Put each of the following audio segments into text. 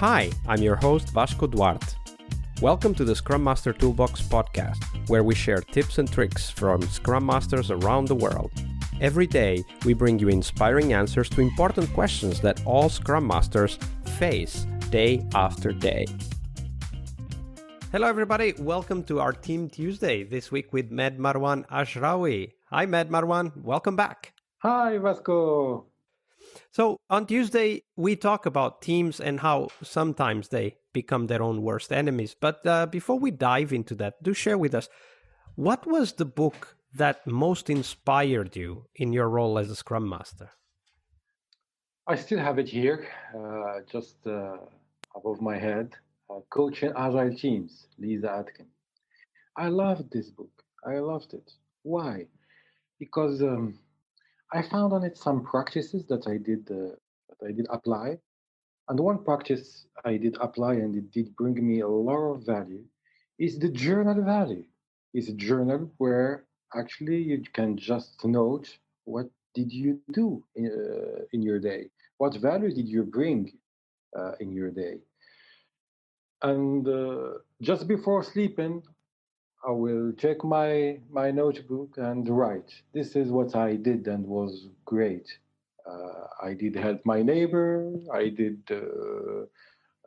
Hi, I'm your host Vasco Duarte. Welcome to the Scrum Master Toolbox podcast, where we share tips and tricks from Scrum Masters around the world. Every day, we bring you inspiring answers to important questions that all Scrum Masters face day after day. Hello everybody, welcome to our Team Tuesday, this week with Med Marouane Ajraoui. Hi Med Marouane, welcome back. Hi Vasco. So on Tuesday, we talk about teams and how sometimes they become their own worst enemies. But before we dive into that, do share with us, what was the book that most inspired you in your role as a Scrum Master? I still have it here, just above my head. Coaching Agile Teams, Lyssa Adkins. I loved this book. I loved it. Why? Because I found on it some practices that I did apply, and one practice I did apply and it did bring me a lot of value is the journal value. It's a journal where actually you can just note what did you do in your day, what value did you bring in your day, and just before sleeping I will check my notebook and write. This is what I did and was great. I did help my neighbor. I did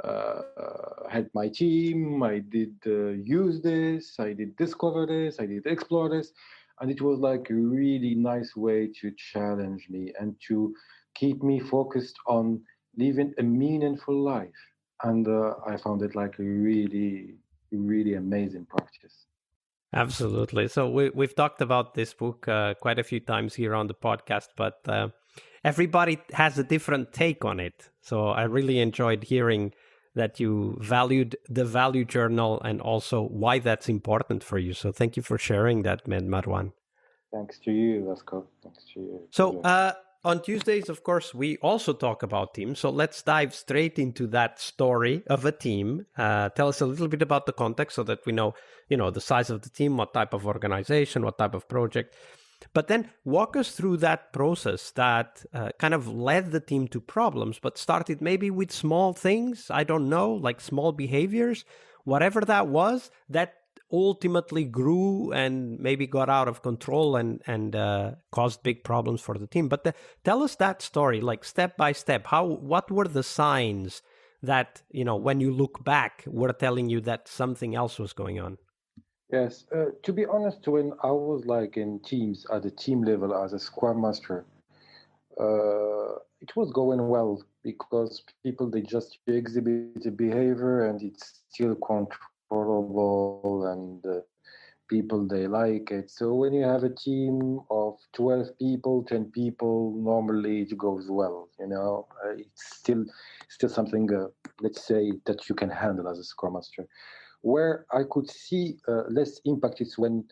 help my team. I did use this. I did discover this. I did explore this. And it was like a really nice way to challenge me and to keep me focused on living a meaningful life. And I found it like a really, really amazing practice. Absolutely. So we've talked about this book quite a few times here on the podcast, but everybody has a different take on it. So I really enjoyed hearing that you valued the value journal and also why that's important for you. So thank you for sharing that, Med Marouane. Thanks to you, Vasco. Thanks to you. So on Tuesdays, of course, we also talk about teams. So let's dive straight into that story of a team. Tell us a little bit about the context so that we know, the size of the team, what type of organization, what type of project. But then walk us through that process that kind of led the team to problems, but started maybe with small things, I don't know, like small behaviors, whatever that was, that ultimately grew and maybe got out of control and caused big problems for the team. But tell us that story, like step by step. What were the signs that, when you look back, were telling you that something else was going on? Yes, to be honest, when I was like in teams at the team level as a Scrum Master, it was going well because people, they just exhibit a behavior and it's still controllable and people, they like it. So when you have a team of 12 people, 10 people, normally it goes well, it's still something, let's say, that you can handle as a Scrum Master. Where I could see less impact is when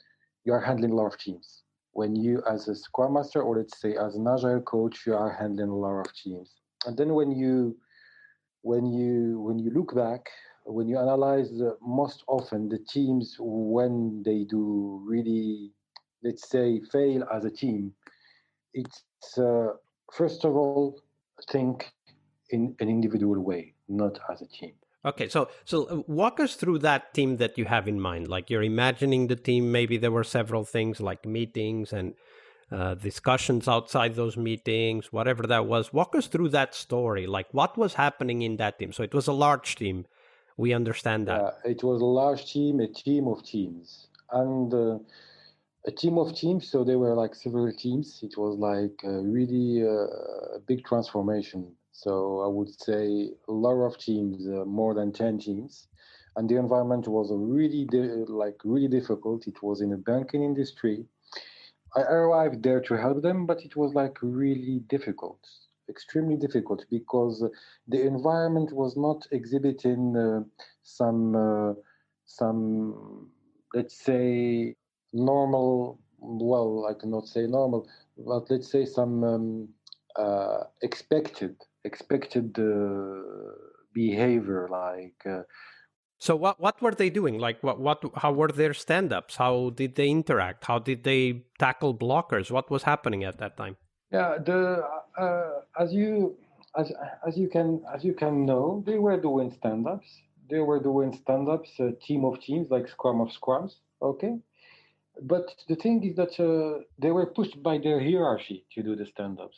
you are handling a lot of teams. When you, as a Scrum Master, or let's say as an Agile coach, you are handling a lot of teams. And then when you look back, when you analyze, most often the teams, when they do really, let's say, fail as a team, it's first of all, think in an individual way, not as a team. Okay, so walk us through that team that you have in mind. Like you're imagining the team, maybe there were several things like meetings and discussions outside those meetings, whatever that was. Walk us through that story. Like what was happening in that team? So it was a large team. We understand that. Yeah, it was a large team, a team of teams. And a team of teams, so there were like several teams. It was like really a big transformation. So I would say a lot of teams, more than 10 teams. And the environment was really difficult. It was in a banking industry. I arrived there to help them, but it was like really difficult, extremely difficult, because the environment was not exhibiting some, let's say, normal. Well, I cannot say normal, but let's say some expected behavior, like. So what were they doing? Like how were their stand-ups? How did they interact? How did they tackle blockers? What was happening at that time? Yeah, as you as as you can know, they were doing stand-ups. They were doing stand-ups, a team of teams like Scrum of Scrums. Okay, but the thing is that they were pushed by their hierarchy to do the stand-ups.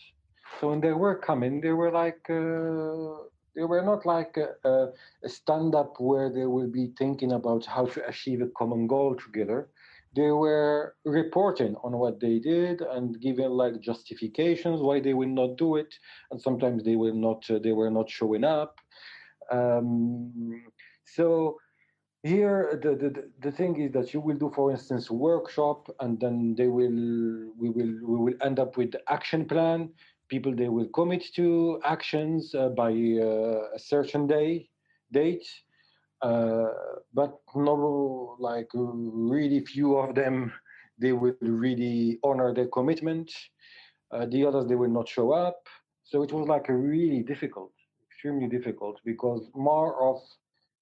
So when they were coming, they were like they were not like a stand-up where they will be thinking about how to achieve a common goal together. They were reporting on what they did and giving like justifications why they will not do it, and sometimes they will not. They were not showing up. Um, so here, the thing is that you will do, for instance, a workshop, and then we will end up with the action plan. People they will commit to actions by a certain date, uh, but no, like really few of them they will really honor their commitment. The others they will not show up. So it was like a really difficult, extremely difficult, because more of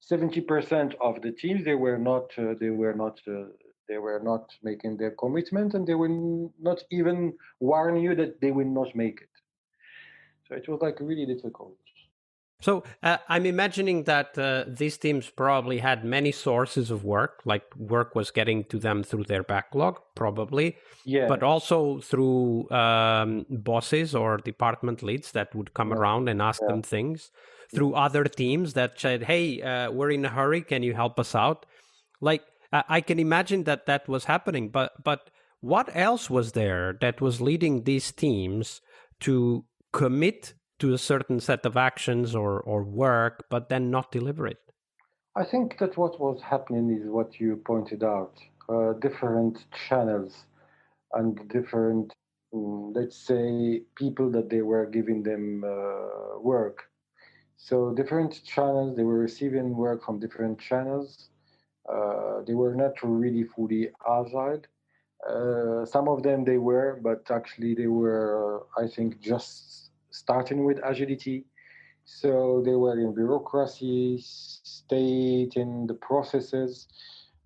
70% of the teams they were not making their commitment, and they will not even warn you that they will not make it. So it was like really difficult. So I'm imagining that these teams probably had many sources of work, like work was getting to them through their backlog, probably, Yeah, but also through bosses or department leads that would come yeah, around and ask yeah, them things, yeah. through other teams that said, "Hey, we're in a hurry. Can you help us out?" Like I can imagine that that was happening, but what else was there that was leading these teams to commit to a certain set of actions or work, but then not deliver it? I think that what was happening is what you pointed out, different channels and different, let's say, people that they were giving them work. So different channels, they were receiving work from different channels. They were not really fully agile. Some of them they were, but actually they were, I think, just starting with agility. So they were in bureaucracy, state in the processes,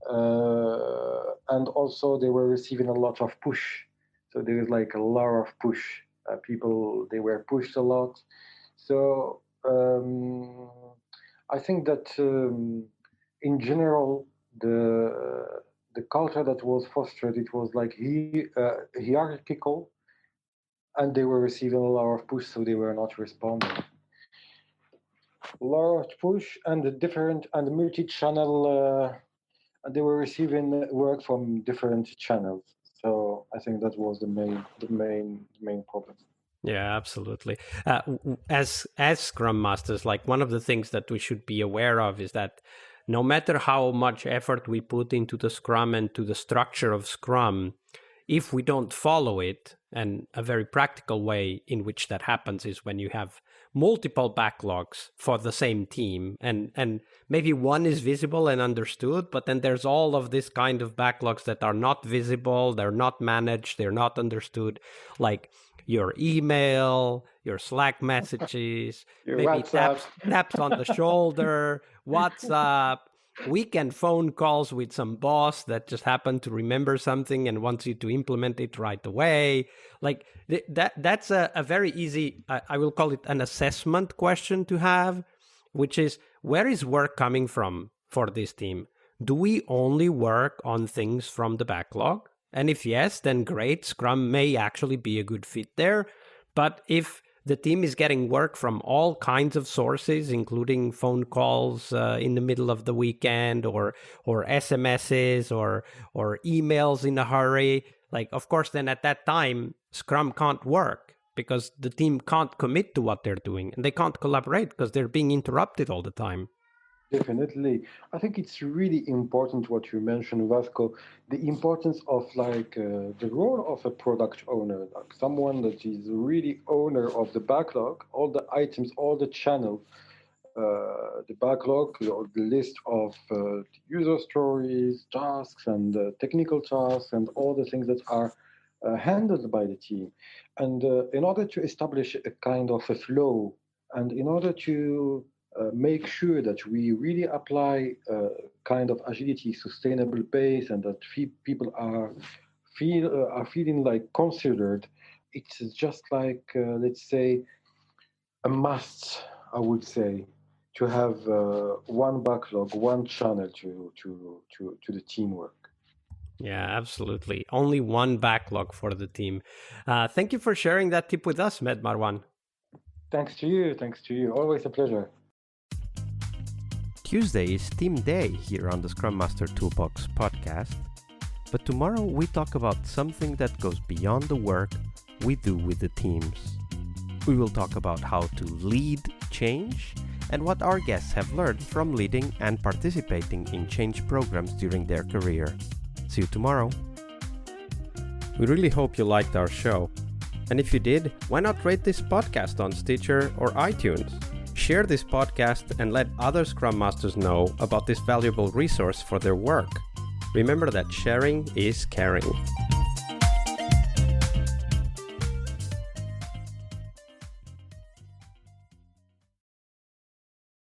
and also they were receiving a lot of push. So there is like a lot of push. People they were pushed a lot. So I think that in general the culture that was fostered it was like hierarchical, and they were receiving a lot of push, so they were not responding. Large push and the different and multi-channel and they were receiving work from different channels. So I think that was the main problem. Yeah, absolutely. As Scrum Masters, like one of the things that we should be aware of is that no matter how much effort we put into the Scrum and to the structure of Scrum, if we don't follow it, and a very practical way in which that happens is when you have multiple backlogs for the same team, and maybe one is visible and understood, but then there's all of this kind of backlogs that are not visible, they're not managed, they're not understood, like your email, your Slack messages, Your maybe WhatsApp. taps on the shoulder, WhatsApp, weekend phone calls with some boss that just happened to remember something and wants you to implement it right away. Like that's a very easy, I will call it an assessment question to have, which is, where is work coming from for this team? Do we only work on things from the backlog? And if yes, then great, Scrum may actually be a good fit there. But if the team is getting work from all kinds of sources, including phone calls in the middle of the weekend, or SMSs, or emails in a hurry, like, of course, then at that time, Scrum can't work because the team can't commit to what they're doing, and they can't collaborate because they're being interrupted all the time. Definitely. I think it's really important what you mentioned, Vasco, the importance of like the role of a product owner, like someone that is really owner of the backlog, all the items, all the channels, the backlog, or the list of user stories, tasks, and technical tasks, and all the things that are handled by the team. And in order to establish a kind of a flow, and in order to make sure that we really apply kind of agility, sustainable pace, and that people are feeling like considered. It's just like let's say a must, I would say, to have one backlog, one channel to the teamwork. Yeah, absolutely. Only one backlog for the team. Thank you for sharing that tip with us, Med Marouane. Thanks to you. Always a pleasure. Tuesday is Team Day here on the Scrum Master Toolbox podcast. But tomorrow we talk about something that goes beyond the work we do with the teams. We will talk about how to lead change and what our guests have learned from leading and participating in change programs during their career. See you tomorrow. We really hope you liked our show. And if you did, why not rate this podcast on Stitcher or iTunes? Share this podcast and let other Scrum Masters know about this valuable resource for their work. Remember that sharing is caring.